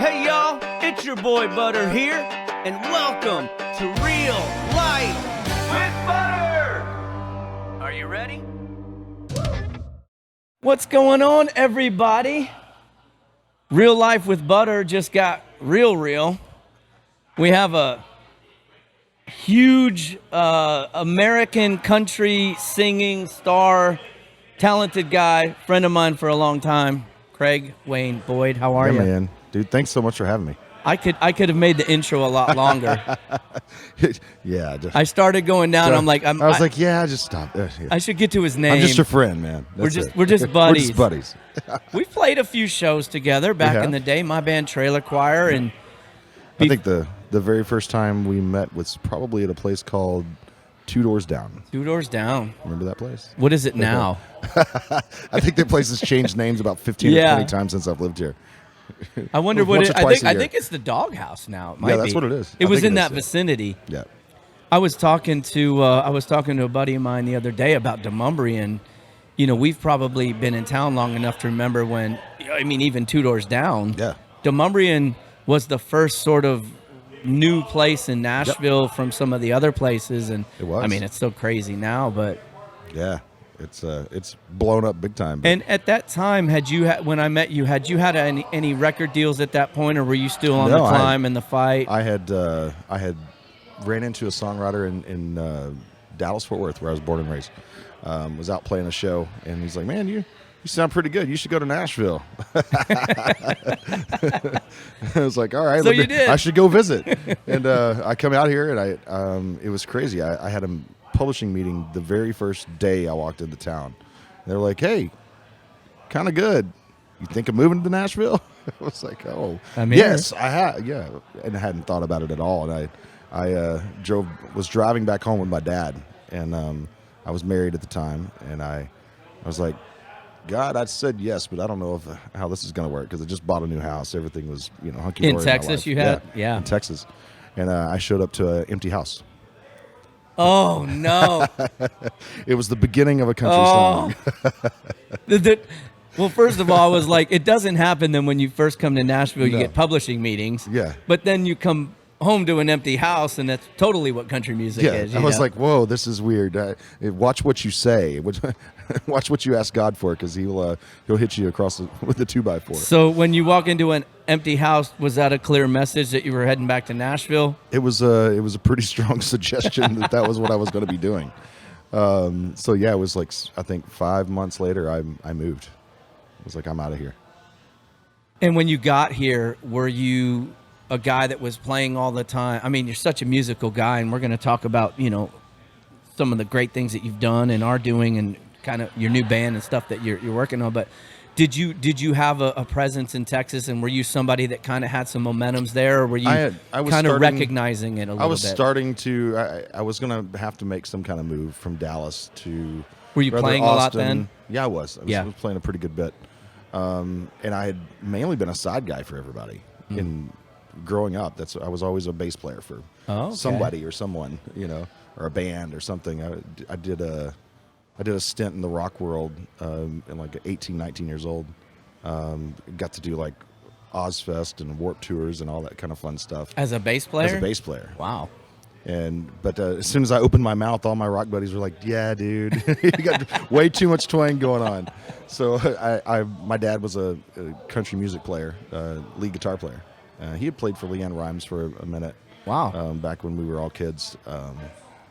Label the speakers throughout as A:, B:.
A: Hey y'all, it's your boy Butter here, and welcome to Real Life with Butter! Are you ready? What's going on, everybody? Real Life with Butter just got real. We have a huge American country singing star, talented guy, friend of mine for a long time, Craig Wayne Boyd. How are you?
B: Man. Dude, thanks so much for having me.
A: I could have made the intro a lot longer.
B: Yeah.
A: I started going down. I'm like,
B: just stop. Yeah.
A: I should get to his name.
B: I'm just your friend, man.
A: We're just buddies.
B: We're just buddies.
A: We've played a few shows together back in the day. My band Trailer Choir, and
B: I think the very first time we met was probably at a place called Two Doors Down.
A: Two Doors Down.
B: Remember that place?
A: What is it now?
B: I think that place has changed names about 15 or 20 times since I've lived here.
A: I wonder what it, I think it's the Doghouse now. It might
B: yeah, that's
A: be.
B: what it is.
A: It was in that vicinity.
B: Yeah.
A: I was talking to a buddy of mine the other day about Demumbrian. You know, we've probably been in town long enough to remember when, I mean, even Two Doors Down.
B: Yeah.
A: Demumbrian was the first sort of new place in Nashville from some of the other places, and
B: it was.
A: I mean, it's so crazy now, but
B: yeah. It's blown up big time.
A: And at that time, when I met you, had you had any record deals at that point, or were you still on the climb and the fight?
B: I had ran into a songwriter in Dallas, Fort Worth, where I was born and raised. Was out playing a show, and he's like, "Man, you sound pretty good. You should go to Nashville." I was like, "All right,
A: so you did.
B: I should go visit." And I come out here, and it was crazy. I had a publishing meeting the very first day I walked into town. They're like, "Hey, kind of good. You think of moving to Nashville?" I was like, "Oh, yes, I had." Yeah, and I hadn't thought about it at all. And I was driving back home with my dad, and I was married at the time, and I was like, "God, I said yes, but I don't know how this is going to work because I just bought a new house. Everything was hunky dory
A: in Texas. You had
B: in Texas, and I showed up to an empty house."
A: Oh no!
B: It was the beginning of a country song.
A: Well, first of all, I was like, it doesn't happen. Then when you first come to Nashville, you get publishing meetings.
B: Yeah.
A: But then you come home to an empty house, and that's totally what country music is.
B: I was like, whoa, this is weird. Watch what you say. Watch what you ask God for, because he'll hit you across with the 2x4.
A: So when you walk into an empty house, was that a clear message that you were heading back to Nashville?
B: It was a pretty strong suggestion that was what I was going to be doing. So yeah, it was like, I think 5 months later, I moved. I was like, I'm out of here.
A: And when you got here, were you a guy that was playing all the time? I mean, you're such a musical guy, and we're going to talk about, some of the great things that you've done and are doing, and kind of your new band and stuff that you're working on. But did you have a presence in Texas, and were you somebody that kind of had some momentums there, or were you
B: I was
A: kind of recognizing it a little bit?
B: I was starting to. I was going to have to make some kind of move from Dallas to.
A: Were you playing Austin a lot then?
B: Yeah, I was. I was playing a pretty good bit, and I had mainly been a side guy for everybody in growing up. I was always a bass player for somebody or someone, or a band or something. I did a stint in the rock world in like 18, 19 years old. Got to do like Ozfest and Warped Tours and all that kind of fun stuff.
A: As a bass player?
B: As a bass player.
A: Wow.
B: But as soon as I opened my mouth, all my rock buddies were like, "Yeah, dude, you got way too much twang going on." So my dad was a country music player, lead guitar player. He had played for Leanne Rimes for a minute.
A: Wow.
B: Back when we were all kids.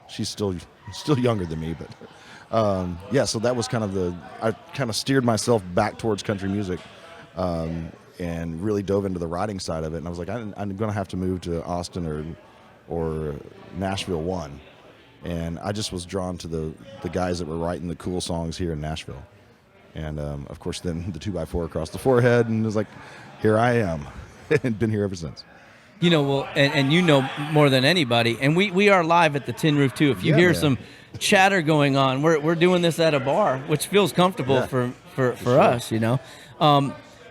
B: She's still younger than me, but so that was I kind of steered myself back towards country music, and really dove into the writing side of it. And I was like, I'm going to have to move to Austin or Nashville one. And I just was drawn to the guys that were writing the cool songs here in Nashville. And of course, then the 2x4 across the forehead, and it was like, here I am, and been here ever since.
A: Well, and more than anybody, and we are live at the Tin Roof too. If you hear some chatter going on, we're doing this at a bar, which feels comfortable for us,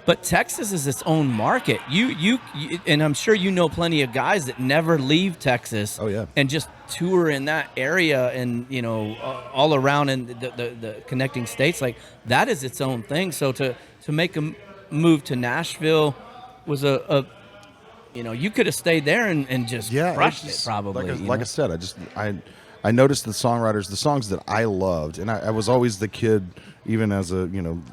A: But Texas is its own market. You and I'm sure you know plenty of guys that never leave Texas.
B: Oh yeah.
A: And just tour in that area, and all around in the connecting states. Like, that is its own thing. So to make a move to Nashville was a you could have stayed there and just
B: Yeah,
A: crushed
B: it's
A: it probably.
B: Like I said, I noticed the songwriters, the songs that I loved, and I was always the kid, even as a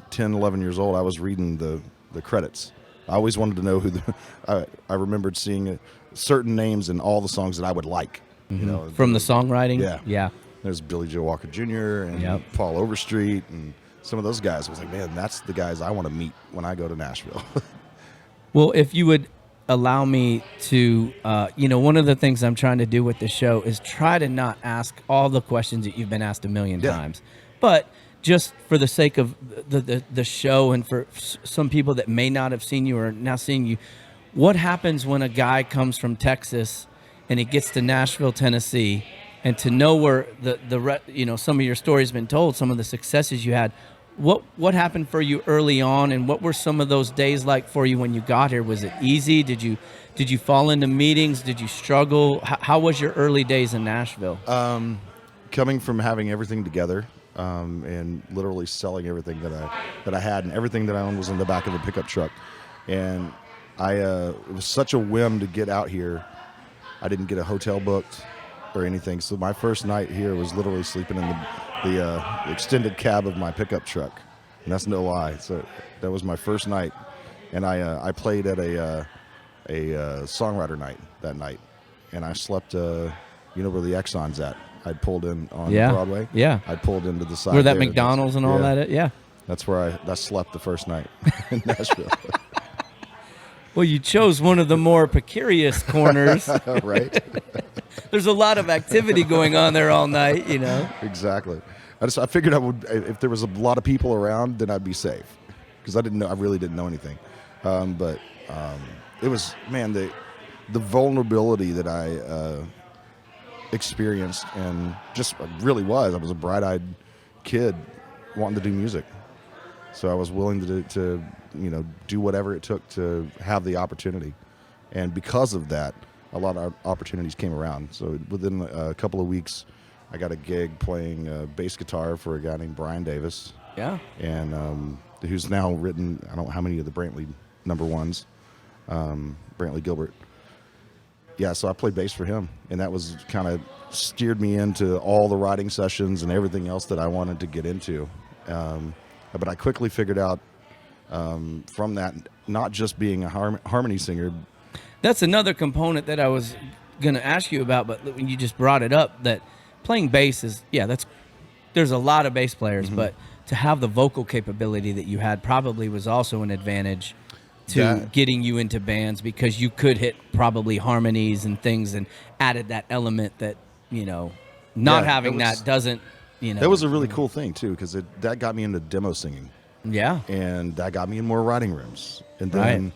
B: 10, 11 years old. I was reading the credits. I always wanted to know who the. I remembered seeing certain names in all the songs that I would like.
A: From the songwriting.
B: Yeah.
A: Yeah.
B: There's Billy Joe Walker Jr. and
A: Yep.
B: Paul Overstreet and some of those guys. I was like, man, that's the guys I want to meet when I go to Nashville.
A: Well, if you would allow me to, one of the things I'm trying to do with this show is try to not ask all the questions that you've been asked a million
B: Yeah.
A: times, but just for the sake of the show and for some people that may not have seen you or now seeing you, what happens when a guy comes from Texas and he gets to Nashville, Tennessee, and to know where some of your story's been told, some of the successes you had. What happened for you early on, and what were some of those days like for you when you got here? Was it easy? Did you fall into meetings? Did you struggle? How was your early days in Nashville?
B: Coming from having everything together and literally selling everything that I had, and everything that I owned was in the back of a pickup truck, and it was such a whim to get out here. I didn't get a hotel booked or anything, so my first night here was literally sleeping in the extended cab of my pickup truck, and that's no lie. So that was my first night, and I played at a songwriter night that night, and I slept where the Exxon's at. I'd pulled in on Broadway.
A: Yeah.
B: I'd pulled into the side
A: Where that
B: there.
A: McDonald's and all that? Yeah.
B: That's where I slept the first night in Nashville.
A: Well, you chose one of the more precarious corners.
B: Right?
A: There's a lot of activity going on there all night,
B: Exactly. I figured I would, if there was a lot of people around, then I'd be safe, because I really didn't know anything. But it was, man, the vulnerability that I experienced, and just really was. I was a bright-eyed kid wanting to do music, so I was willing to do whatever it took to have the opportunity, and because of that, a lot of opportunities came around. So within a couple of weeks, I got a gig playing bass guitar for a guy named Brian Davis.
A: Yeah.
B: And who's now written, I don't know how many of the Brantley #1s, Brantley Gilbert. Yeah, so I played bass for him, and that was kind of steered me into all the writing sessions and everything else that I wanted to get into. But I quickly figured out from that, not just being a harmony singer.
A: That's another component that I was going to ask you about, but when you just brought it up, that playing bass is, there's a lot of bass players, but to have the vocal capability that you had probably was also an advantage to getting you into bands, because you could hit probably harmonies and things and added that element that, not having that doesn't,
B: That was a really cool thing, too, because that got me into demo singing.
A: Yeah.
B: And that got me in more writing rooms. And then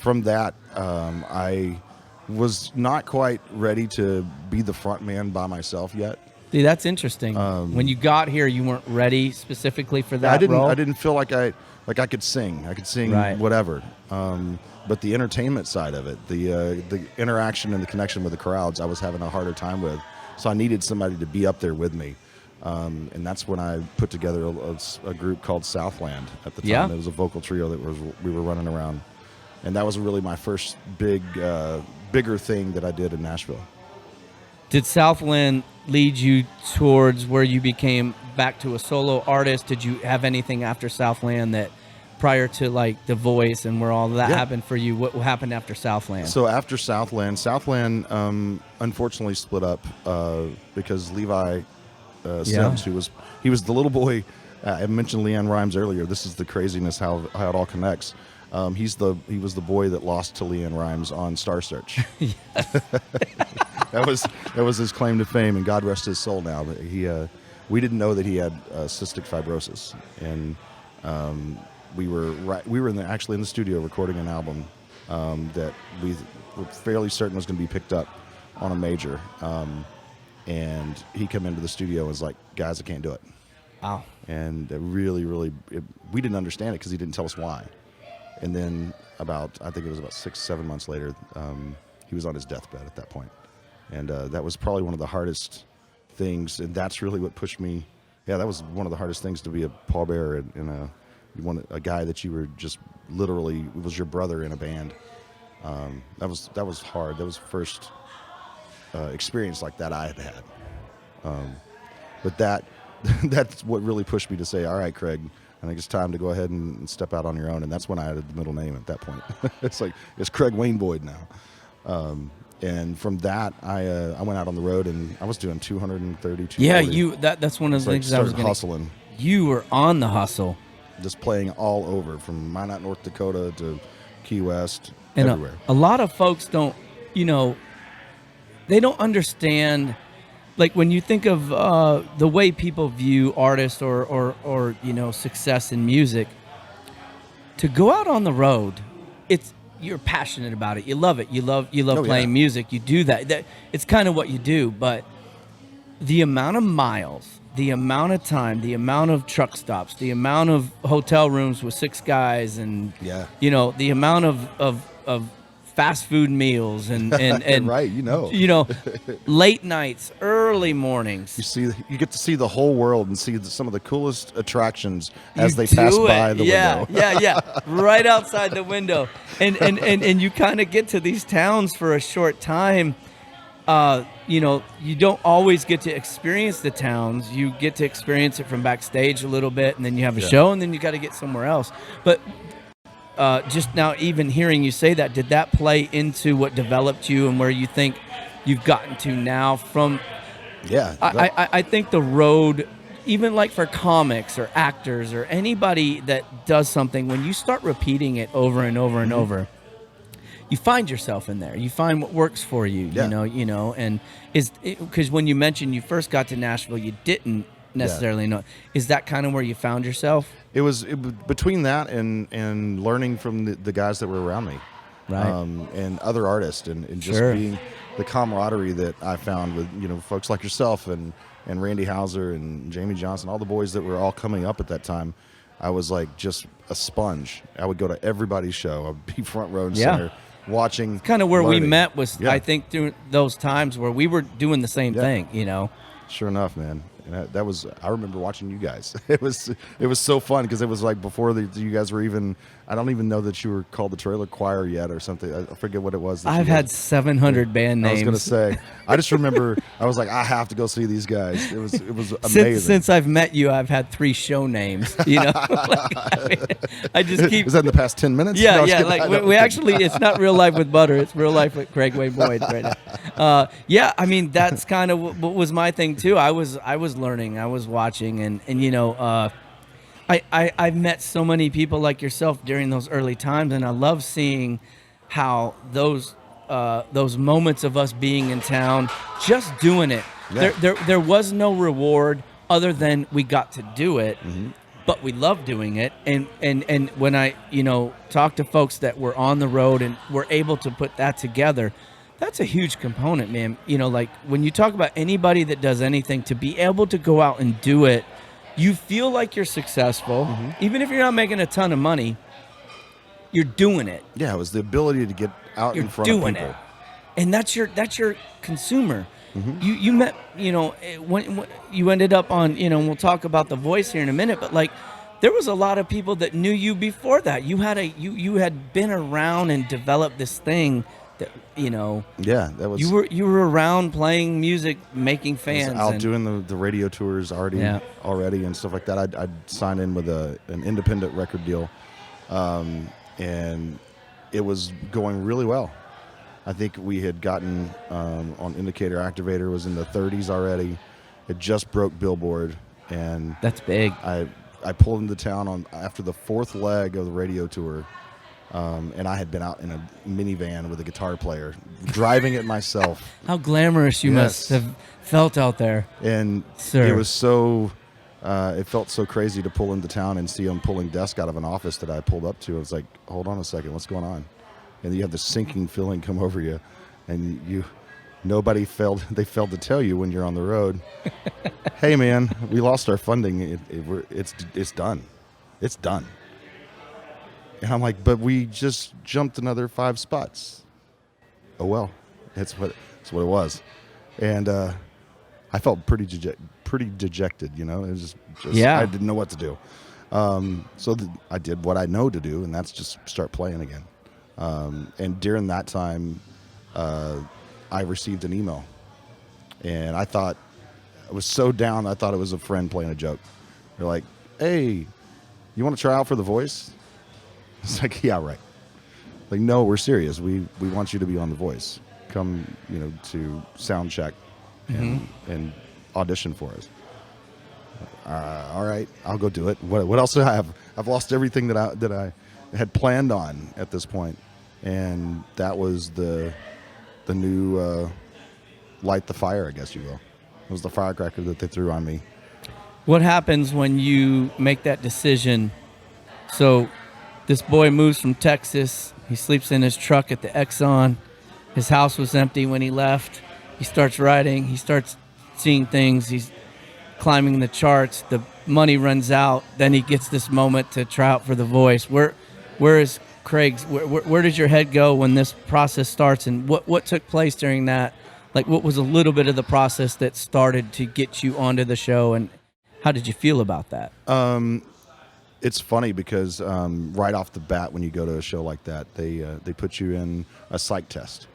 B: from that, I was not quite ready to be the front man by myself yet.
A: See, that's interesting. When you got here, you weren't ready specifically for that role?
B: I didn't feel like I could sing. I could sing whatever. But the entertainment side of it, the interaction and the connection with the crowds, I was having a harder time with. So I needed somebody to be up there with me. And that's when I put together a group called Southland at the time.
A: Yeah.
B: It was a vocal trio that we were running around. And that was really my first bigger thing that I did in Nashville.
A: Did Southland lead you towards where you became back to a solo artist? Did you have anything after Southland that prior to like The Voice and where all that happened for you? What happened after Southland?
B: So after Southland unfortunately split up because Levi Sims, he was the little boy. I mentioned LeAnn Rimes earlier. This is the craziness how it all connects. He was the boy that lost to LeAnn Rimes on Star Search. That was his claim to fame, and God rest his soul now. But we didn't know that he had cystic fibrosis, and we were actually in the studio recording an album that we were fairly certain was going to be picked up on a major. And he came into the studio and was like, "Guys, I can't do it."
A: Wow. And
B: we didn't understand it because he didn't tell us why. And then I think it was about 6-7 months later, he was on his deathbed at that point. And that was probably one of the hardest things. And that's really what pushed me. Yeah, that was one of the hardest things, to be a pallbearer and a guy that you were just literally, was your brother in a band. That was hard. That was the first experience like that I had had. But that's what really pushed me to say, all right, Craig, I think it's time to go ahead and step out on your own. And that's when I added the middle name at that point. It's like, it's Craig Wayne Boyd now. And from that, I went out on the road and I was doing 230, 240.
A: Yeah, that's one of the things I was
B: hustling.
A: You were on the hustle.
B: Just playing all over, from Minot, North Dakota to Key West,
A: and
B: everywhere.
A: A lot of folks don't, they don't understand. Like when you think of the way people view artists or success in music, to go out on the road, you're passionate about it. You love it. You love playing music. You do that. It's kind of what you do. But the amount of miles, the amount of time, the amount of truck stops, the amount of hotel rooms with 6 guys, and the amount of fast food meals and
B: right,
A: late nights, early mornings.
B: You get to see the whole world and see some of the coolest attractions as they pass by the window.
A: Yeah, right outside the window, and you kind of get to these towns for a short time. You don't always get to experience the towns. You get to experience it from backstage a little bit, and then you have a show, and then you got to get somewhere else. But just now, even hearing you say that, did that play into what developed you and where you think you've gotten to now? From I think the road, even like for comics or actors or anybody that does something, when you start repeating it over and over and over, you find yourself in there. You find what works for you. And because when you mentioned you first got to Nashville, you didn't necessarily know. Is that kind of where you found yourself?
B: It was between that and learning from the guys that were around me,
A: right,
B: and other artists, and just being the camaraderie that I found with folks like yourself and Randy Houser and Jamie Johnson, all the boys that were all coming up at that time. I was like just a sponge. I would go to everybody's show. I'd be front row and center watching.
A: Kind of where
B: learning.
A: We met was I think through those times where we were doing the same thing.
B: Sure enough, man. And that was, I remember watching you guys. It was so fun because it was like before you guys were even, I don't even know that you were called the Trailer Choir yet or something. I forget what it was.
A: I've had 700 band names.
B: I was going to say, I just remember, I was like, I have to go see these guys. It was amazing.
A: Since I've met you, I've had 3 show names, I just keep.
B: Is that in the past 10 minutes?
A: Yeah, like we actually, it's not Real Life with Butter. It's Real Life with Craig Wayne Boyd right now. I mean, that's kind of what was my thing too. I was learning, I was watching, and I've met so many people like yourself during those early times, and I love seeing how those moments of us being in town, just doing it. There was no reward other than we got to do it, but we love doing it. And when I talk to folks that were on the road and were able to put that together, that's a huge component, man. Like when you talk about anybody that does anything, to be able to go out and do it, you feel like you're successful. Even if you're not making a ton of money, you're doing it.
B: Yeah, it was the ability to get out in front of people.
A: You're doing it. And that's your consumer. You met, when you ended up on, and we'll talk about The Voice here in a minute, but like there was a lot of people that knew you before that. You had been around and developed this thing that
B: that was,
A: you were around playing music, making fans,
B: I was out doing the radio tours already and stuff like that. I'd signed in with an independent record deal, and it was going really well. I think we had gotten on Indicator Activator, was in the 30s already. It just broke Billboard, and
A: that's big.
B: I pulled into town after the 4th leg of the radio tour. And I had been out in a minivan with a guitar player, driving it myself.
A: How glamorous you must have felt out there.
B: And it was so, it felt so crazy to pull into town and see them pulling desk out of an office that I pulled up to. I was like, hold on a second, what's going on? And you have this sinking feeling come over you, and they failed to tell you when you're on the road, hey man, we lost our funding. It's done. It's done. And I'm like, but we just jumped another 5 spots. Oh well, that's what it was, and I felt pretty dejected. It was just I didn't know what to do. So I did what I know to do, and that's just start playing again. And during that time, I received an email, and I thought, I was so down, I thought it was a friend playing a joke. They're like, "Hey, you want to try out for The Voice?" It's like, "Yeah, right." Like, "No, we're serious. We want you to be on The Voice. Come, to sound check and audition for us." All right, I'll go do it. What else do I have? I've lost everything that I had planned on at this point, and that was the new light the fire, I guess you will. It was the firecracker that they threw on me.
A: What happens when you make that decision? So this boy moves from Texas. He sleeps in his truck at the Exxon. His house was empty when he left. He starts writing. He starts seeing things. He's climbing the charts. The money runs out. Then he gets this moment to try out for The Voice. Where is Craig's? Where does your head go when this process starts? And what took place during that? Like, what was a little bit of the process that started to get you onto the show, and how did you feel about that?
B: It's funny because right off the bat, when you go to a show like that, they put you in a psych test.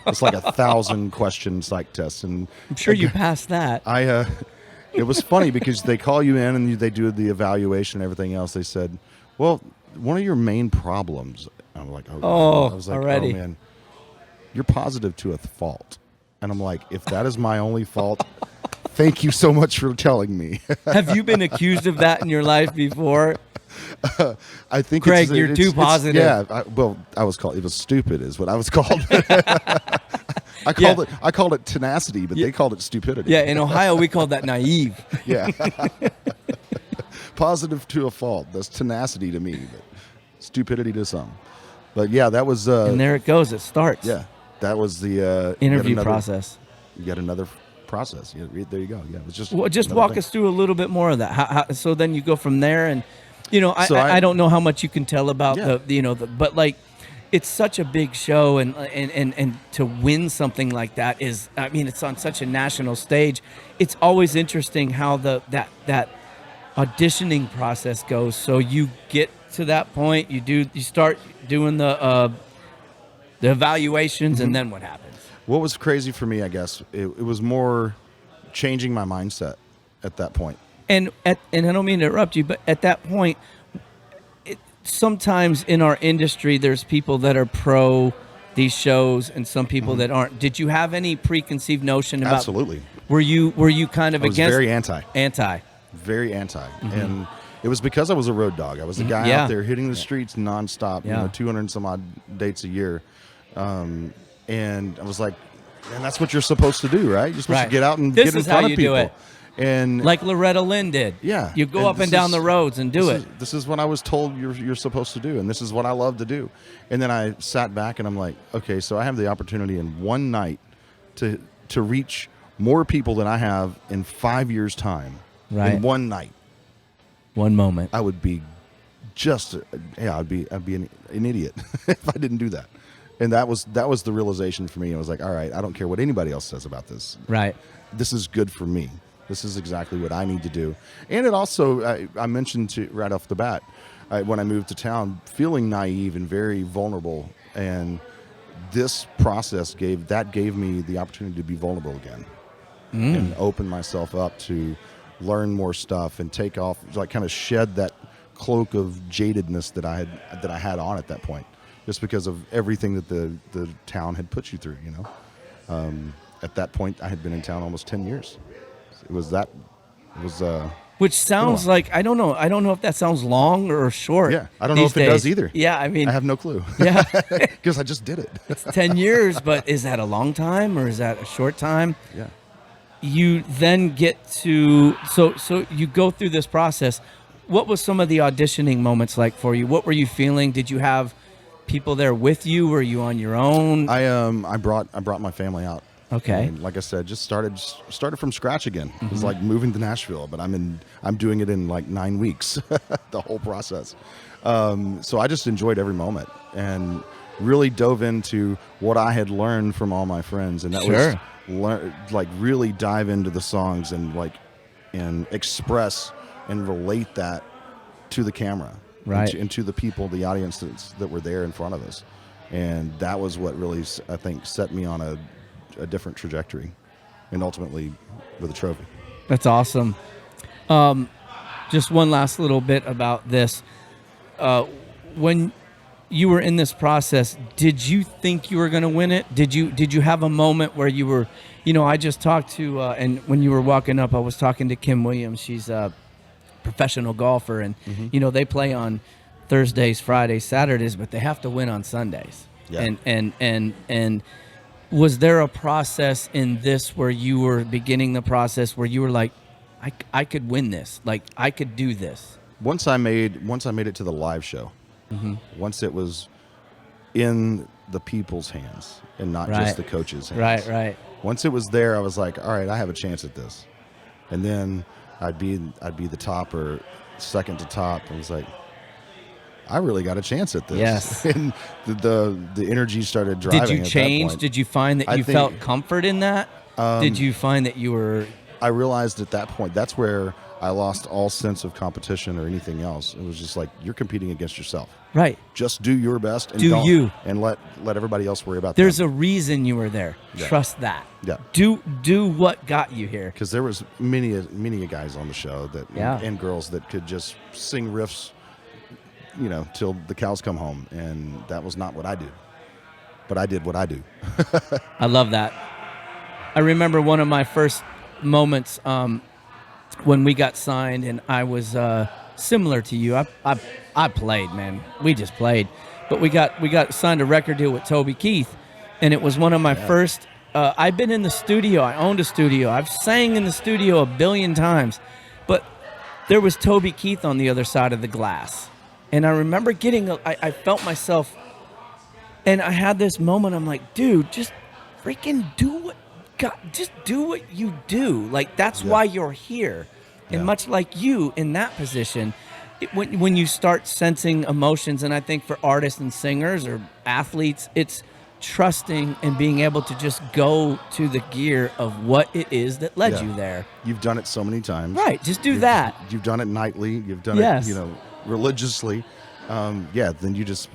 B: It's like 1,000 question psych test, and
A: I'm sure you passed that.
B: It was funny because they call you in and they do the evaluation and everything else. They said, "Well, one of your main problems." I'm like,
A: "Oh,
B: I was like,
A: already.
B: "Oh man, you're positive to a fault," and I'm like, "If that is my only fault." Thank you so much for telling me.
A: Have you been accused of that in your life before?
B: I think,
A: Craig, you're too positive.
B: Yeah, I was called. It was stupid, is what I was called. I called it tenacity, but they called it stupidity.
A: Yeah, in Ohio we called that naive.
B: Yeah, positive to a fault. That's tenacity to me, but stupidity to some. But yeah, that was.
A: And there it goes. It starts.
B: Yeah, that was the
A: interview process.
B: Yet another process. Yeah, there you go. Yeah, it was just.
A: Well, just walk us through a little bit more of that. So then you go from there, and I don't know how much you can tell about but like, it's such a big show, and to win something like that is, I mean, it's on such a national stage. It's always interesting how that auditioning process goes. So you get to that point, you start doing the evaluations, and then what happens?
B: What was crazy for me, I guess, it was more changing my mindset at that point.
A: And I don't mean to interrupt you, but at that point, sometimes in our industry, there's people that are pro these shows and some people that aren't. Did you have any preconceived notion about?
B: Absolutely.
A: Were you kind of
B: I was
A: against?
B: Very anti. Very anti. And it was because I was a road dog. I was a guy out there hitting the streets nonstop, 200 and some odd dates a year. And I was like, man, that's what you're supposed to do, right? You're supposed to get out and get in front of people.
A: Do it.
B: And
A: like Loretta Lynn did.
B: Yeah.
A: You go up and down the roads and do it.
B: This is what I was told you're supposed to do, and this is what I love to do. And then I sat back and I'm like, okay, so I have the opportunity in one night to reach more people than I have in 5 years' time.
A: Right.
B: In one night.
A: One moment.
B: I would be I'd be an idiot if I didn't do that. And that was the realization for me. I was like, all right, I don't care what anybody else says about this.
A: Right.
B: This is good for me. This is exactly what I need to do. And it also, I mentioned right off the bat, when I moved to town, feeling naive and very vulnerable. And this process gave me the opportunity to be vulnerable again and open myself up to learn more stuff and take off, like kind of shed that cloak of jadedness that I had on at that point, just because of everything that the town had put you through, At that point, I had been in town almost 10 years.
A: Which sounds like, I don't know if that sounds long or short.
B: Yeah, I don't know if it does either.
A: Yeah, I mean,
B: I have no clue.
A: Yeah,
B: because I just did it.
A: It's 10 years, but is that a long time or is that a short time?
B: Yeah.
A: You then get to so you go through this process. What was some of the auditioning moments like for you? What were you feeling? Did you have people there with you? Were you on your own?
B: I brought my family out.
A: Okay.
B: And like I said, just started from scratch again. It was like moving to Nashville, but I'm doing it in like 9 weeks, the whole process. So I just enjoyed every moment and really dove into what I had learned from all my friends, and that was like really dive into the songs and express and relate that to the camera,
A: right,
B: and to the people, the audience that were there in front of us. And that was what really, I think, set me on a different trajectory, and ultimately with a trophy.
A: That's awesome. Just one last little bit about this. When you were in this process, did you think you were going to win it? Did you have a moment where you were, I just talked to, and when you were walking up, I was talking to Kim Williams. She's a professional golfer, and, they play on Thursdays, Fridays, Saturdays, but they have to win on Sundays.
B: Yeah.
A: And was there a process in this where you were beginning the process where you were like, I could win this, like I could do this?
B: Once I made it to the live show, once it was in the people's hands and not just the coaches' hands.
A: Right.
B: Once it was there, I was like, all right, I have a chance at this. And then I'd be the top or second to top. I was like, I really got a chance at this.
A: Yes.
B: And the energy started driving.
A: Did you change? Did you find that you felt comfort in that? Did you find that you were...
B: I realized at that point, that's where I lost all sense of competition or anything else. It was just like, you're competing against yourself.
A: Right.
B: Just do your best and and let everybody else worry about that.
A: There's a reason you were there.
B: Yeah.
A: Trust that.
B: Yeah.
A: Do what got you here.
B: Because there was many guys on the show that and girls that could just sing riffs, till the cows come home, and that was not what I do. But I did what I do.
A: I love that. I remember one of my first moments when we got signed, and I was similar to you. I played, man. We just played, but we got signed a record deal with Toby Keith, and it was one of my first. I've been in the studio. I owned a studio. I've sang in the studio 1 billion times, but there was Toby Keith on the other side of the glass, and I remember I felt myself, and I had this moment. I'm like, dude, just freaking do what. God, just do what you do. Like, that's why you're here. And much like you in that position, when you start sensing emotions, and I think for artists and singers or athletes, it's trusting and being able to just go to the gear of what it is that led you there.
B: You've done it so many times.
A: Right. Just do that.
B: You've done it nightly. You've done it, religiously. Then you just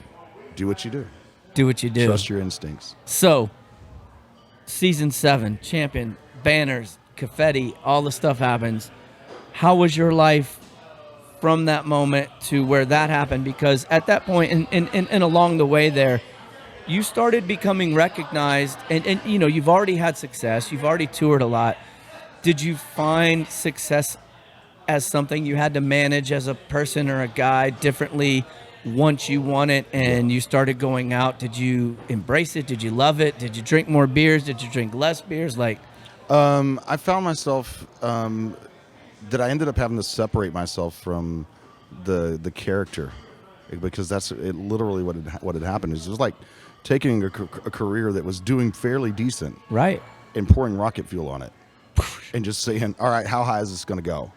B: do what you do.
A: Do what you do.
B: Trust your instincts.
A: So, Season 7, champion, banners, confetti, all the stuff happens. How was your life from that moment to where that happened? Because at that point, and along the way there, you started becoming recognized, and you've already had success. You've already toured a lot. Did you find success as something you had to manage as a person or a guy differently once you won it and you started going out? Did you embrace it? Did you love it? Did you drink more beers? Did you drink less beers? I
B: found myself that I ended up having to separate myself from the character, because that's literally what had happened. It was like taking a career that was doing fairly decent,
A: right,
B: and pouring rocket fuel on it, and just saying, all right, how high is this going to go?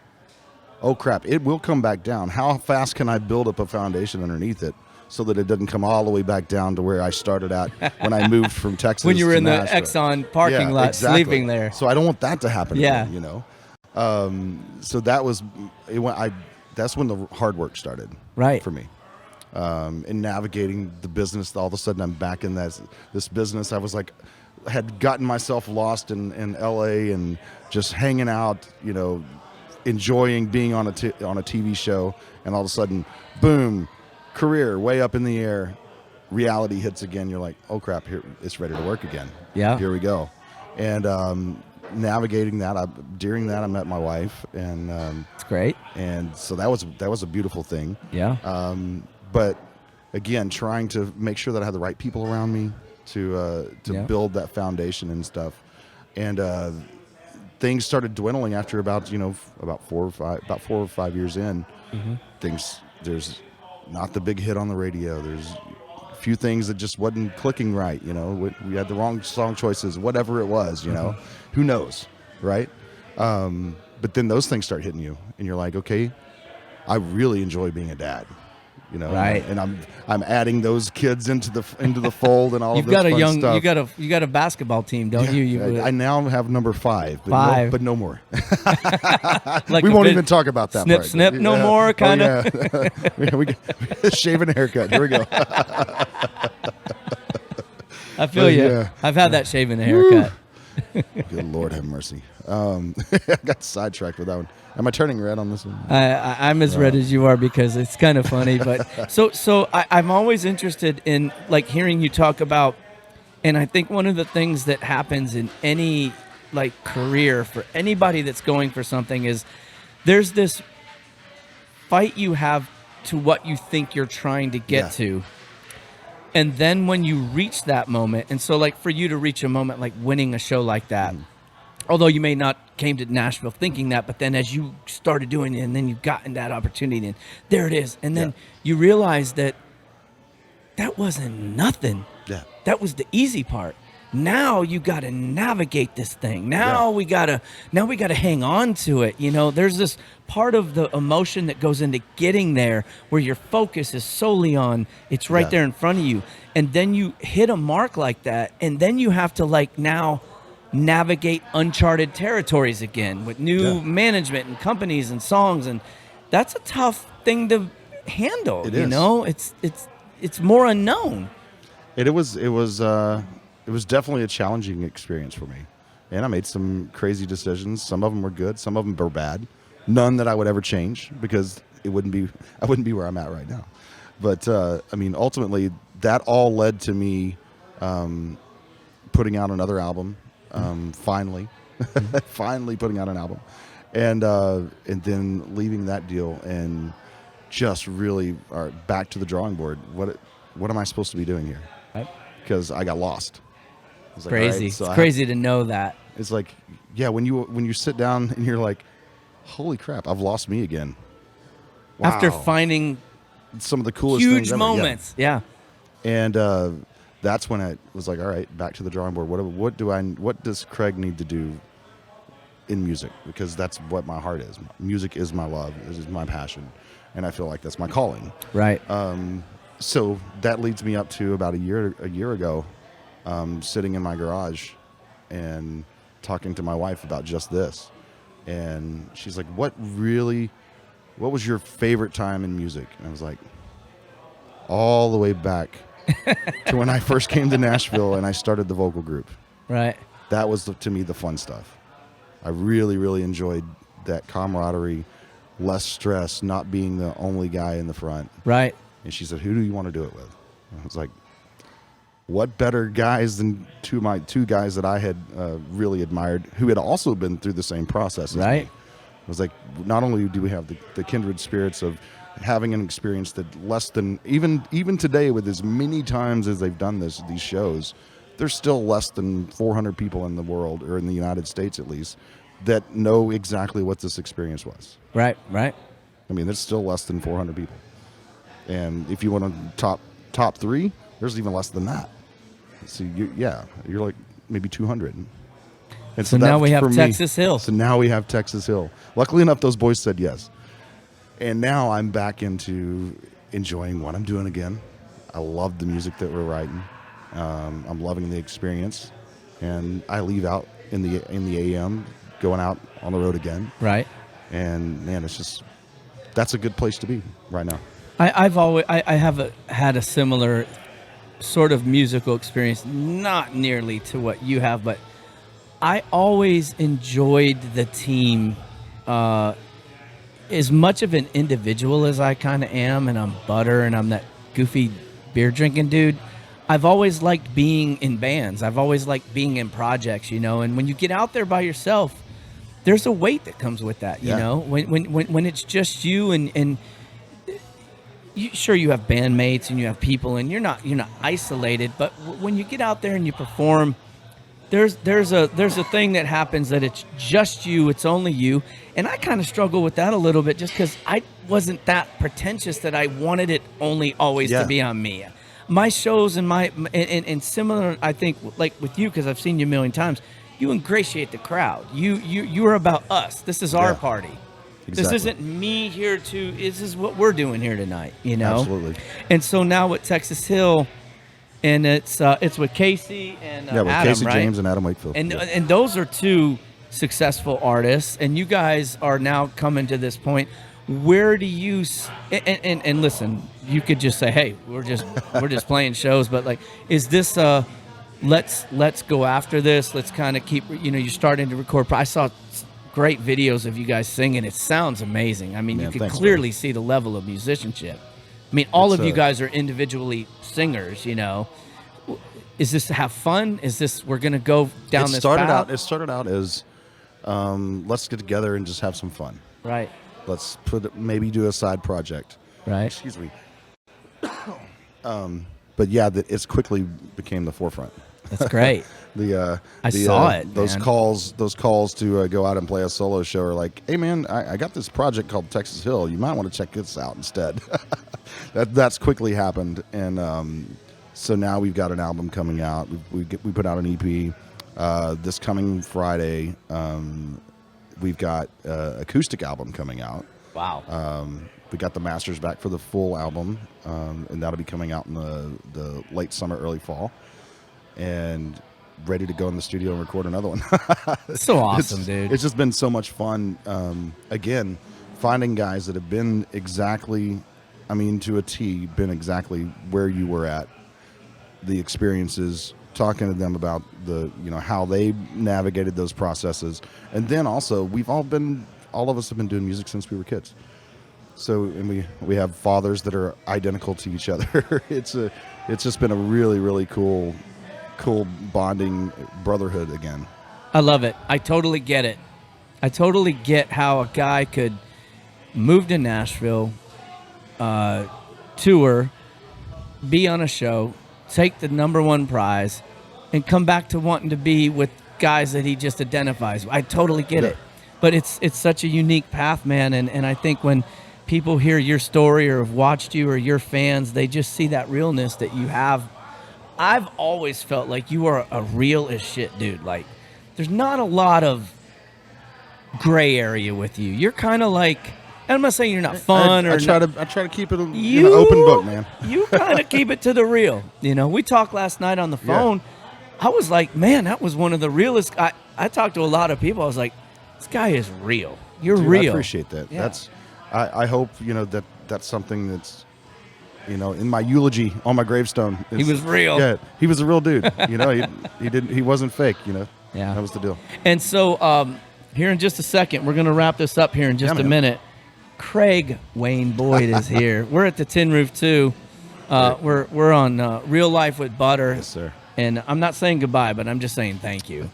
B: Oh, crap, it will come back down. How fast can I build up a foundation underneath it so that it doesn't come all the way back down to where I started at when I moved from Texas
A: when you were
B: to
A: in
B: Nashville.
A: The Exxon parking lot sleeping there.
B: So I don't want that to happen again, So that was that's when the hard work started,
A: right,
B: for me. In navigating the business, all of a sudden I'm back in this business. I was like, had gotten myself lost in LA and just hanging out, enjoying being on a TV show, and all of a sudden, boom, career way up in the air. Reality hits again. You're like, oh crap, here it's ready to work again.
A: Yeah,
B: here we go. And navigating that, during that I met my wife, and
A: it's great.
B: And so that was a beautiful thing.
A: Yeah.
B: But again, trying to make sure that I had the right people around me to build that foundation and stuff, and things started dwindling after about 4 or 5 years in. There's not the big hit on the radio. There's a few things that just wasn't clicking right. We had the wrong song choices, whatever it was. Who knows, right? But then those things start hitting you, and you're like, okay, I really enjoy being a dad.
A: Right.
B: And I'm adding those kids into the fold and all of this fun stuff.
A: You got a basketball team, don't you?
B: I now have number 5,
A: but
B: no more.
A: Like
B: we won't even talk about that.
A: Snip, no more, kind of.
B: We shave and haircut. Here we go.
A: I feel
B: But,
A: you.
B: yeah.
A: I've had that shave and a haircut.
B: Good Lord have mercy. I got sidetracked with that one. Am I turning red on this one?
A: I'm as red as you are because it's kind of funny. But I'm always interested in like hearing you talk about, and I think one of the things that happens in any like career for anybody that's going for something is there's this fight you have to what you think you're trying to get
B: Yeah.
A: to. And then when you reach that moment, and so like for you to reach a moment like winning a show like that, although you may not came to Nashville thinking that, but then as you started doing it and then you've gotten that opportunity and there it is. And then you realize that wasn't nothing.
B: Yeah.
A: That was the easy part. Now you got to navigate this thing. Now we got to hang on to it. You know, there's this part of the emotion that goes into getting there where your focus is solely on it's right there in front of you. And then you hit a mark like that and then you have to like now navigate uncharted territories again with new management and companies and songs, and that's a tough thing to handle.
B: It
A: you
B: is.
A: know, it's more unknown.
B: It was definitely a challenging experience for me, and I made some crazy decisions. Some of them were good, some of them were bad. None that I would ever change because I wouldn't be where I'm at right now. But I mean, ultimately, that all led to me putting out another album. Finally putting out an album, and then leaving that deal and just really back to the drawing board. What am I supposed to be doing here?
A: Right.
B: Because I got lost. I was like,
A: Crazy.
B: all right, so
A: It's crazy to know that.
B: It's like, yeah, when you sit down and you're like, holy crap, I've lost me again. Wow.
A: After finding
B: some of the coolest
A: huge
B: things ever.
A: moments, yeah.
B: And that's when I was like, all right, back to the drawing board. What does Craig need to do in music? Because that's what my heart is. Music is my love. It is my passion, and I feel like that's my calling.
A: Right.
B: So that leads me up to about a year ago, sitting in my garage and talking to my wife about just this. And she's like, what was your favorite time in music? And I was like, all the way back to when I first came to Nashville and I started the vocal group.
A: Right.
B: That was, to me, the fun stuff. I really, really enjoyed that camaraderie, less stress, not being the only guy in the front.
A: Right.
B: And she said, who do you want to do it with? And I was like, what better guys than my two guys that I had really admired, who had also been through the same process as
A: Right.
B: me. It was like, not only do we have the kindred spirits of having an experience that less than, even today with as many times as they've done these shows, there's still less than 400 people in the world, or in the United States at least, that know exactly what this experience was.
A: Right. Right.
B: I mean, there's still less than 400 people. And if you want to top three, there's even less than that. So you're like maybe 200. And
A: So now we have Texas Hill.
B: So now we have Texas Hill. Luckily enough, those boys said yes. And now I'm back into enjoying what I'm doing again. I love the music that we're writing. I'm loving the experience. And I leave out in the AM, going out on the road again.
A: Right.
B: And man, that's a good place to be right now.
A: I have had a similar sort of musical experience, not nearly to what you have, but I always enjoyed the team as much of an individual as I kind of am, and I'm Butter, and I'm that goofy beer drinking dude. I've always liked being in bands. I've always liked being in projects, you know, and when you get out there by yourself, there's a weight that comes with that, you know, when it's just you and sure, you have bandmates and you have people, and you're not isolated. But when you get out there and you perform, there's a thing that happens that it's just you. It's only you, and I kind of struggle with that a little bit, just because I wasn't that pretentious that I wanted it only always to be on me. My shows and similar, I think, like with you, because I've seen you a million times. You ingratiate the crowd. You are about us. This is our party. Exactly. This isn't me here this is what we're doing here tonight, you know?
B: Absolutely.
A: And so now with Texas Hill, and it's with Casey and
B: with
A: Adam,
B: Casey
A: right?
B: James and Adam Wakefield.
A: And those are two successful artists, and you guys are now coming to this point. Where do you and listen, you could just say, hey, we're just playing shows, but like, is this let's go after this. Let's kind of keep, you're starting to record. I saw great videos of you guys singing. It sounds amazing. I mean,
B: Yeah,
A: you can
B: thanks,
A: clearly see the level of musicianship. I mean, all
B: It's,
A: of you guys are individually singers, Is this to have fun? Is this we're going to go down this path?
B: It started out as let's get together and just have some fun.
A: Right.
B: Let's maybe do a side project.
A: Right.
B: Excuse me. But yeah, it's quickly became the forefront.
A: That's great.
B: I
A: saw it,
B: Those
A: man.
B: calls to go out and play a solo show are like, hey man, I got this project called Texas Hill. You might want to check this out instead. That's quickly happened, and so now we've got an album coming out. We put out an EP this coming Friday. We've got acoustic album coming out.
A: Wow.
B: We got the masters back for the full album, and that'll be coming out in the late summer, early fall, and ready to go in the studio and record another one.
A: So awesome, dude.
B: It's just been so much fun. Again, finding guys that have been exactly, to a T, been exactly where you were at, the experiences, talking to them about how they navigated those processes, and then also all of us have been doing music since we were kids. So, and we have fathers that are identical to each other. It's just been a really, really cool bonding brotherhood again.
A: I love it. I totally get it. I totally get how a guy could move to Nashville, tour, be on a show, take the #1 prize, and come back to wanting to be with guys that he just identifies. I totally get it. But it's such a unique path, man, and I think when people hear your story or have watched you or your fans, they just see that realness that you have. I've always felt like you are a real as shit dude. Like, there's not a lot of gray area with you. You're kind of like, and I'm not saying you're not fun
B: I
A: or
B: try to keep it an open book, man.
A: You kind of keep it to the real. We talked last night on the phone. I was like, man, that was one of the realest. I talked to a lot of people. I was like, this guy is real. You're
B: Dude,
A: real.
B: I appreciate that.
A: Yeah.
B: I hope that's something that's in my eulogy on my gravestone.
A: He was real.
B: Yeah, he was a real dude. He wasn't fake.
A: Yeah,
B: that was the deal.
A: And so here in just a second, we're gonna wrap this up here in just a minute. Craig Wayne Boyd is here. We're at the Tin Roof 2. We're on Real Life with Butter.
B: Yes, sir.
A: And I'm not saying goodbye, but I'm just saying thank you.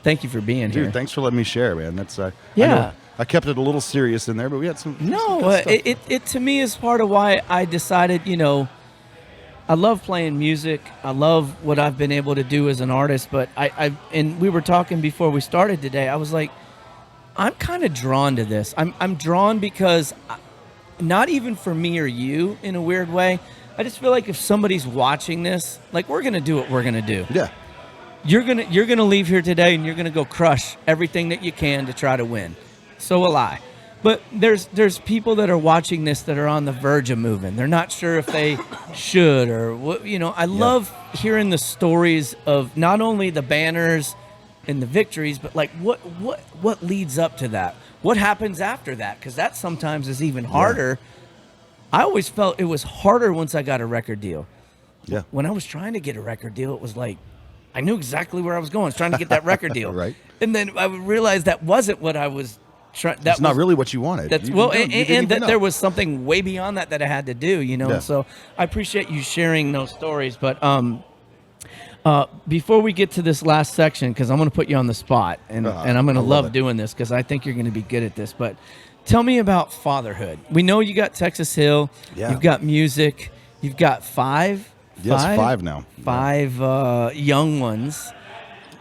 A: Thank you for being here.
B: Dude, thanks for letting me share, man. That's
A: yeah.
B: I kept it a little serious in there, but we had some.
A: No,
B: some good stuff.
A: it to me is part of why I decided. I love playing music. I love what I've been able to do as an artist. But and we were talking before we started today. I was like, I'm kind of drawn to this. I'm drawn because, not even for me or you in a weird way. I just feel like if somebody's watching this, like, we're gonna do what we're gonna do.
B: Yeah.
A: You're gonna leave here today and you're gonna go crush everything that you can to try to win. So will I. But there's people that are watching this that are on the verge of moving. They're not sure if they should or what. I love hearing the stories of not only the banners and the victories, but like what leads up to that. What happens after that? Because that sometimes is even harder. Yeah. I always felt it was harder once I got a record deal.
B: Yeah.
A: When I was trying to get a record deal, it was like, I knew exactly where I was going. I was trying to get that record deal.
B: Right.
A: And then I realized that wasn't what I was trying.
B: That's not really what you wanted.
A: That's and that there was something way beyond that I had to do, Yeah. So I appreciate you sharing those stories. But before we get to this last section, because I'm going to put you on the spot, and I'm going to love doing this because I think you're going to be good at this. But tell me about fatherhood. We know you got Texas Hill. Yeah. You've got music. You've got five.
B: Yes, five now.
A: Five young ones.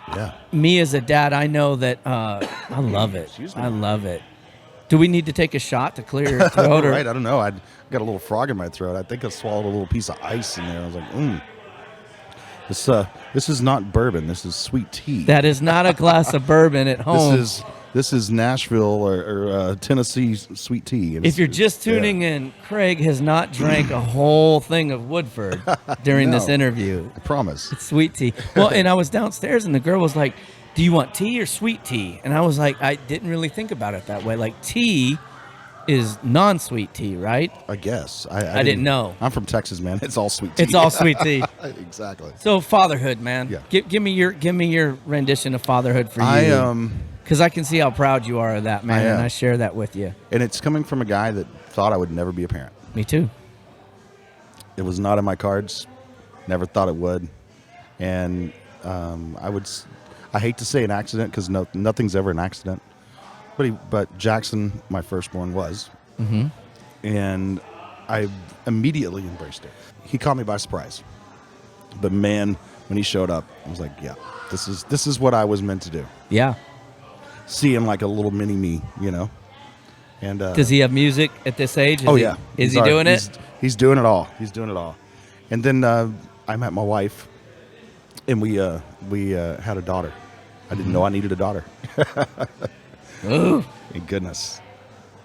B: Yeah.
A: Me as a dad, I know that I love it. I love it. Do we need to take a shot to clear your throat?
B: Right, I don't know. I got a little frog in my throat. I think I swallowed a little piece of ice in there. I was like, This is not bourbon. This is sweet tea.
A: That is not a glass of bourbon at home.
B: This is Nashville or Tennessee sweet tea.
A: If you're just tuning in, Craig has not drank a whole thing of Woodford during this interview.
B: I promise.
A: It's sweet tea. Well, and I was downstairs and the girl was like, do you want tea or sweet tea? And I was like, I didn't really think about it that way. Like, tea is non-sweet tea, right?
B: I guess.
A: I didn't know.
B: I'm from Texas, man. It's all sweet tea.
A: It's all sweet tea.
B: Exactly.
A: So fatherhood, man.
B: Yeah.
A: Give me your rendition of fatherhood for you.
B: I
A: Because I can see how proud you are of that, man,
B: I am.
A: and I share that with you.
B: and it's coming from a guy that thought I would never be a parent.
A: Me too.
B: It was not in my cards. Never thought it would. And I hate to say an accident because nothing's ever an accident. But Jackson, my firstborn, was.
A: Mm-hmm.
B: And I immediately embraced it. He caught me by surprise. But man, when he showed up, I was like, yeah, this is what I was meant to do.
A: Yeah.
B: Seeing like a little mini me, you know. And
A: Does he have music at this age?
B: yeah.
A: Is he doing it?
B: He's doing it all. He's doing it all. And then I met my wife, and we had a daughter. I didn't know I needed a daughter.
A: Ooh.
B: Thank goodness.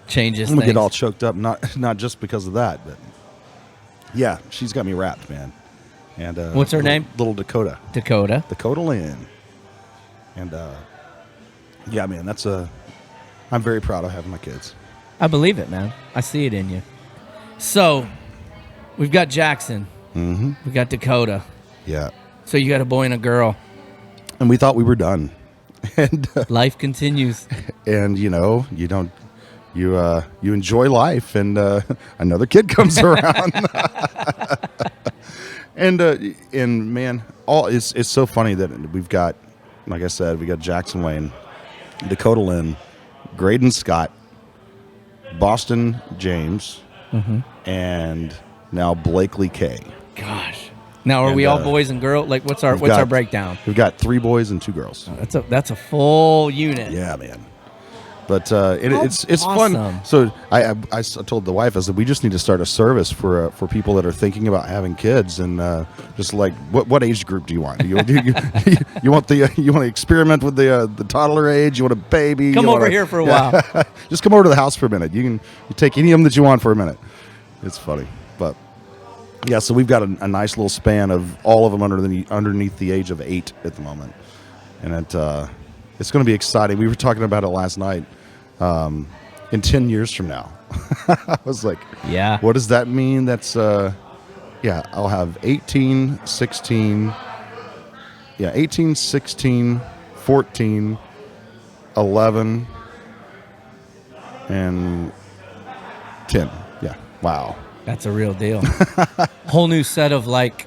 A: Changes
B: I'm gonna
A: things.
B: get all choked up, not just because of that, but yeah, she's got me wrapped, man. And
A: What's her name?
B: Little Dakota.
A: Dakota
B: Lynn. And yeah, man, I'm very proud of having my kids.
A: I believe it, man. I see it in you. So, we've got Jackson.
B: Mm-hmm.
A: We've got Dakota.
B: Yeah.
A: So you got a boy and a girl.
B: And we thought we were done. And
A: Life continues.
B: and you know, you enjoy life, and another kid comes around. And man, it's so funny that we've got, like I said, we got Jackson Wayne, Dakota Lynn, Graydon Scott, Boston James, and now Blakely K.
A: Gosh. Now, are we all boys and girls? Like, what's our breakdown?
B: We've got 3 boys and 2 girls.
A: That's a full unit.
B: Yeah, man. But it's
A: awesome.
B: fun. So I told the wife, I said, we just need to start a service for people that are thinking about having kids, and just like what age group do you want? You want to experiment with the toddler age? You want a baby?
A: Come over here for a while.
B: Just come over to the house for a minute. You take any of them that you want for a minute. It's funny, but yeah. So we've got a nice little span of all of them underneath the age of 8 at the moment, and it's going to be exciting. We were talking about it last night. In 10 years from now, I was like,
A: yeah,
B: what does that mean? That's yeah, I'll have 18, 16, 14, 11, and 10. Yeah, wow,
A: that's a real deal. Whole new set of like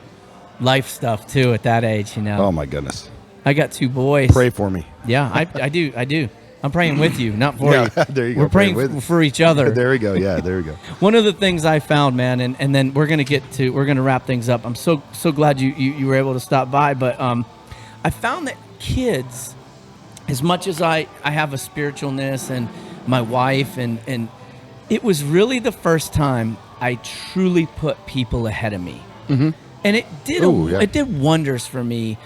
A: life stuff too at that age, you know.
B: Oh my goodness.
A: I got 2 boys.
B: Pray for me.
A: Yeah, I do. I'm praying with you, not for you.
B: There you go.
A: We're praying for each other.
B: There we go. Yeah, there we go.
A: One of the things I found, man, and then we're gonna wrap things up. I'm so glad you were able to stop by, but I found that kids, as much as I have a spiritualness and my wife, and it was really the first time I truly put people ahead of me, and it did it did wonders for me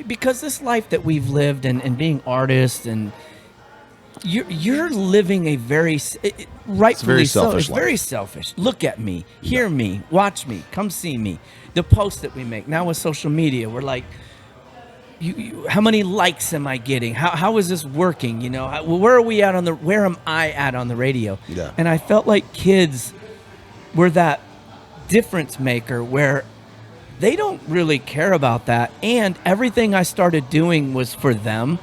A: because this life that we've lived and being artists, and you're living a very rightfully so. It's very selfish. Look at me, hear me, watch me, come see me. The posts that we make now with social media, we're like, how many likes am I getting? How is this working? You know, where am I at on the radio?
B: Yeah.
A: And I felt like kids were that difference maker where they don't really care about that, and everything I started doing was for them,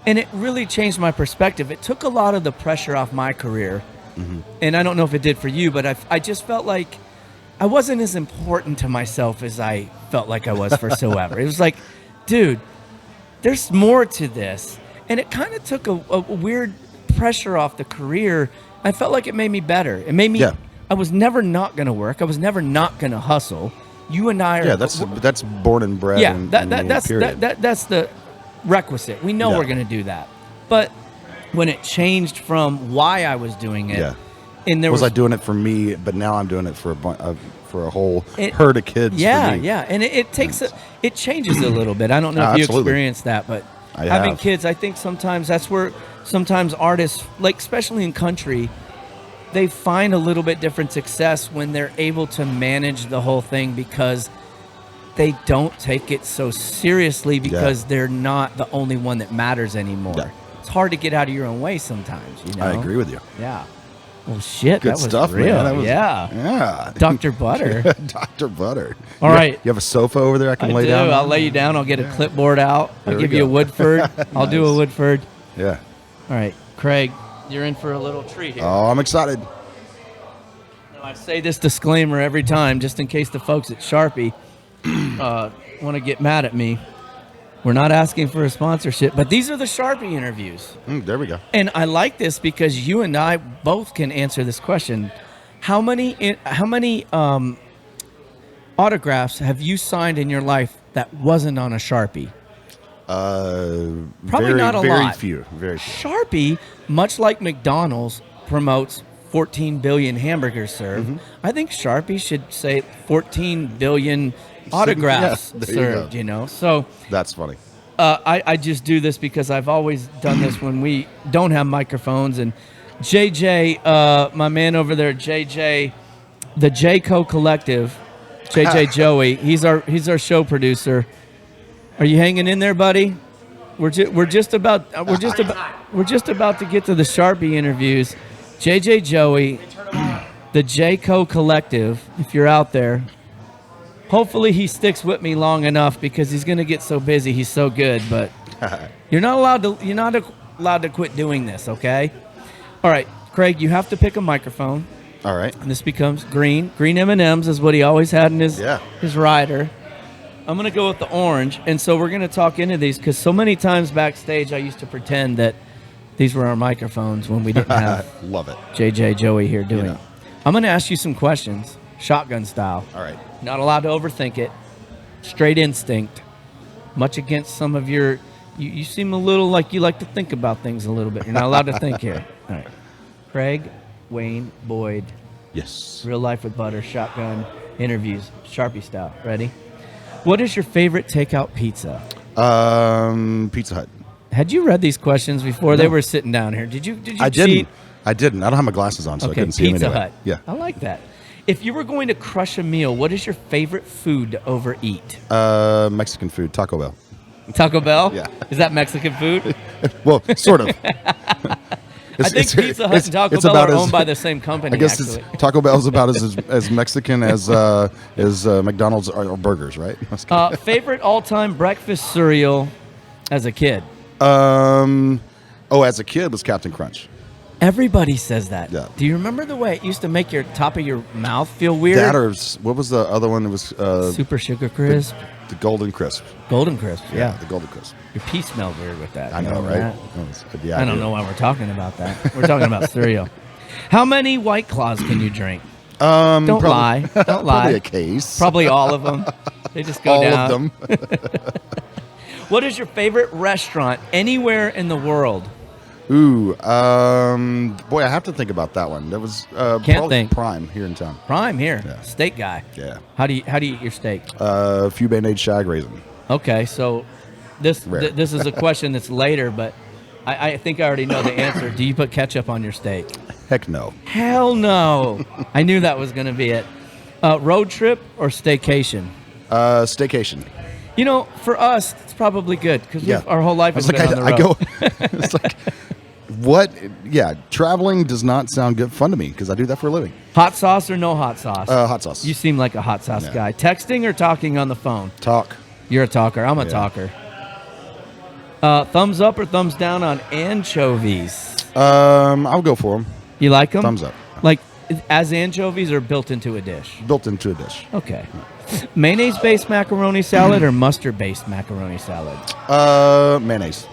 A: and it really changed my perspective. It took a lot of the pressure off my career, and I don't know if it did for you, but I just felt like I wasn't as important to myself as I felt like I was for Soever. It was like, dude, there's more to this, and it kind of took a weird pressure off the career. I felt like it made me better. It made me. Yeah. I was never not going to work. I was never not going to hustle. You and I are.
B: Yeah, that's born and bred.
A: Yeah,
B: that's
A: the requisite. We know we're going to do that. But when it changed from why I was doing it, and there was I
B: doing it for me, but now I'm doing it for a whole herd of kids.
A: Yeah,
B: for me.
A: yeah, and it changes a little bit. I don't know if you experienced that, but having kids, I think sometimes that's where sometimes artists, like especially in country, they find a little bit different success when they're able to manage the whole thing because they don't take it so seriously because they're not the only one that matters anymore. Yeah. It's hard to get out of your own way sometimes. You know?
B: I agree with you.
A: Yeah. Well, shit,
B: Good
A: that was
B: stuff,
A: real.
B: man. That was,
A: yeah.
B: Yeah.
A: Dr. Butter.
B: Dr. Butter.
A: All right.
B: You have a sofa over there I can lay
A: do.
B: down?
A: I'll lay you down. I'll get a clipboard out. I'll
B: There we
A: give you a
B: go.
A: Woodford. I'll do a
B: Nice.
A: Woodford.
B: Yeah.
A: All right, Craig, you're in for a little treat here.
B: Oh, I'm excited.
A: Now, I say this disclaimer every time, just in case the folks at Sharpie want to get mad at me. We're not asking for a sponsorship, but these are the Sharpie interviews.
B: There we go.
A: And I like this because you and I both can answer this question. How many autographs have you signed in your life that wasn't on a Sharpie? Probably
B: very,
A: not a
B: very
A: lot.
B: Few. Very few.
A: Sharpie, much like McDonald's promotes 14 billion hamburgers served, I think Sharpie should say 14 billion autographs
B: Yeah, there you
A: served,
B: go.
A: you know? So
B: That's funny.
A: I just do this because I've always done this when we don't have microphones. And JJ, my man over there, JJ, the JCO Collective, JJ Joey, he's our show producer. Are you hanging in there, buddy? We're just about to get to the Sharpie interviews. JJ Joey, the JCO Collective, if you're out there. Hopefully he sticks with me long enough because he's going to get so busy. He's so good, but you're not allowed to quit doing this, okay? All right, Craig, you have to pick a microphone.
B: All right.
A: And this becomes green. Green M&Ms is what he always had in his rider. I'm going to go with the orange, and so we're going to talk into these because so many times backstage I used to pretend that these were our microphones when we didn't have
B: Love it.
A: JJ Joey here doing
B: You know.
A: it. I'm going to ask you some questions, shotgun style.
B: All right.
A: Not allowed to overthink it. Straight instinct. Much against some of your... You seem a little like you like to think about things a little bit. You're not allowed to think here. All right. Craig, Wayne, Boyd,
B: Yes.
A: Real Life with Butter, shotgun interviews, Sharpie style. Ready? What is your favorite takeout pizza?
B: Pizza Hut.
A: Had you read these questions before?
B: No.
A: They were sitting down here. Did you
B: I
A: cheat?
B: didn't. I didn't. I don't have my glasses on, so I
A: Okay,
B: couldn't see them
A: Pizza
B: anyway.
A: Hut.
B: Yeah.
A: I like that. If you were going to crush a meal, what is your favorite food to overeat?
B: Mexican food, Taco Bell.
A: Taco Bell?
B: Yeah.
A: Is that Mexican food?
B: Well, sort of.
A: I think Pizza Hut and Taco Bell are owned by the same company,
B: I guess
A: actually.
B: Taco Bell's about as Mexican as McDonald's or burgers, right?
A: Favorite all-time breakfast cereal as a kid?
B: As a kid was Captain Crunch.
A: Everybody says that.
B: Yeah.
A: Do you remember the way it used to make your top of your mouth feel weird?
B: That or what was the other one? It was
A: Super Sugar Crisp?
B: the Golden Crisp.
A: Golden Crisp, yeah.
B: The Golden Crisp.
A: Your pee smelled weird with that.
B: I
A: You
B: know,
A: remember
B: right?
A: that?
B: Yeah,
A: I don't know why we're talking about that. We're talking about cereal. How many White Claws can you drink? Don't lie. Don't lie.
B: Probably a case.
A: Probably all of them. They just go
B: all
A: down.
B: of them.
A: What is your favorite restaurant anywhere in the world?
B: Ooh, boy, I have to think about that one. That was probably
A: think.
B: Prime here in town.
A: Prime here.
B: Yeah.
A: Steak guy.
B: Yeah.
A: How do you eat your steak?
B: A few Band-Aid shag raisin.
A: Okay, so this
B: Rare.
A: this is a question that's later, but I think I already know the answer. Do you put ketchup on your steak?
B: Heck no.
A: Hell no. I knew that was going to be it. Road trip or staycation?
B: Staycation.
A: You know, for us, it's probably good because our whole life has been on the road.
B: I go. It's like, what? Yeah, traveling does not sound good fun to me because I do that for a living.
A: Hot sauce or no hot sauce?
B: Hot sauce.
A: You seem like a hot sauce
B: Yeah.
A: guy. Texting or talking on the phone?
B: Talk.
A: You're a talker. I'm a
B: Yeah.
A: talker. Thumbs up or thumbs down on anchovies?
B: I'll go for them.
A: You like them?
B: Thumbs up.
A: Like as anchovies or built into a dish?
B: Built into a dish.
A: Okay. Mayonnaise-based macaroni salad or mustard-based macaroni salad?
B: Mayonnaise.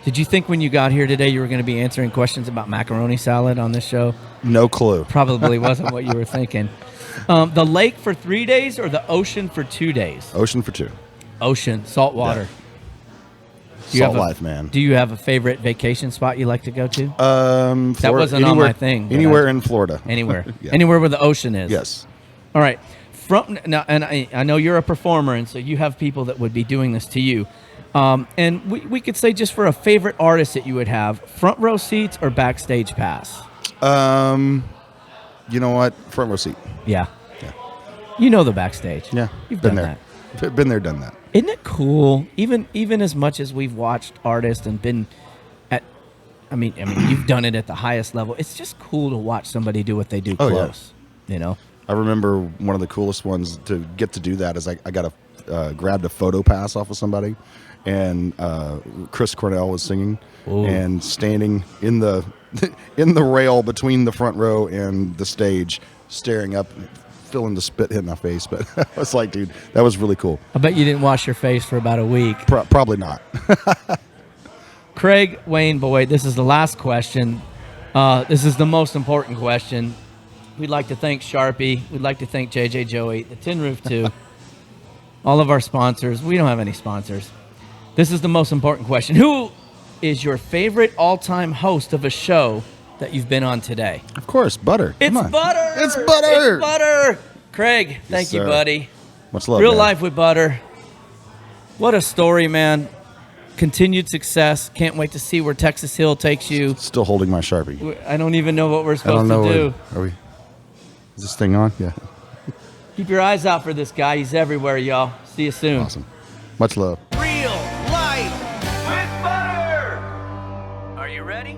A: Did you think when you got here today you were going to be answering questions about macaroni salad on this show?
B: No clue.
A: Probably wasn't what you were thinking. The lake for 3 days or the ocean for 2 days?
B: Ocean for 2.
A: Ocean, salt water. Do you
B: Salt
A: have a-
B: life, man.
A: Do you have a favorite vacation spot you like to go to?
B: Florida,
A: That wasn't on my thing, but
B: Anywhere
A: I-
B: in Florida.
A: Anywhere.
B: Yeah.
A: Anywhere where the ocean is.
B: Yes.
A: All right. From now, and I know you're a performer, and so you have people that would be doing this to you. And we could say just for a favorite artist that you would have, front row seats or backstage pass?
B: You know what? Front row seat.
A: Yeah.
B: Yeah.
A: You know the backstage.
B: Yeah.
A: You've
B: been
A: done
B: there. Been there, done that.
A: Isn't it cool? Even as much as we've watched artists and been at you've done it at the highest level. It's just cool to watch somebody do what they do
B: Oh, yeah.
A: close. You know,
B: I remember one of the coolest ones to get to do that is I got grabbed a photo pass off of somebody, and Chris Cornell was singing,
A: Ooh.
B: and standing in the in the rail between the front row and the stage, staring up, feeling the spit hit my face. But I was like, dude, that was really cool.
A: I bet you didn't wash your face for about a week.
B: Probably not.
A: Craig Wayne Boyd, this is the last question. This is the most important question. We'd like to thank Sharpie. We'd like to thank JJ Joey, the Tin Roof 2, all of our sponsors. We don't have any sponsors. This is the most important question. Who is your favorite all-time host of a show that you've been on today?
B: Of course, Butter.
A: It's
B: Come on.
A: Butter.
B: It's Butter.
A: It's Butter. Craig, thank you,
B: sir.
A: buddy.
B: Much love.
A: Real
B: man.
A: life with Butter. What a story, man. Continued success. Can't wait to see where Texas Hill takes you.
B: Still holding my Sharpie.
A: I don't even know what we're
B: I
A: supposed
B: don't know.
A: to do.
B: Are we? Is this thing on? Yeah.
A: Keep your eyes out for this guy. He's everywhere, y'all. See you soon.
B: Awesome. Much love.
A: Real life with Butter. Are you ready?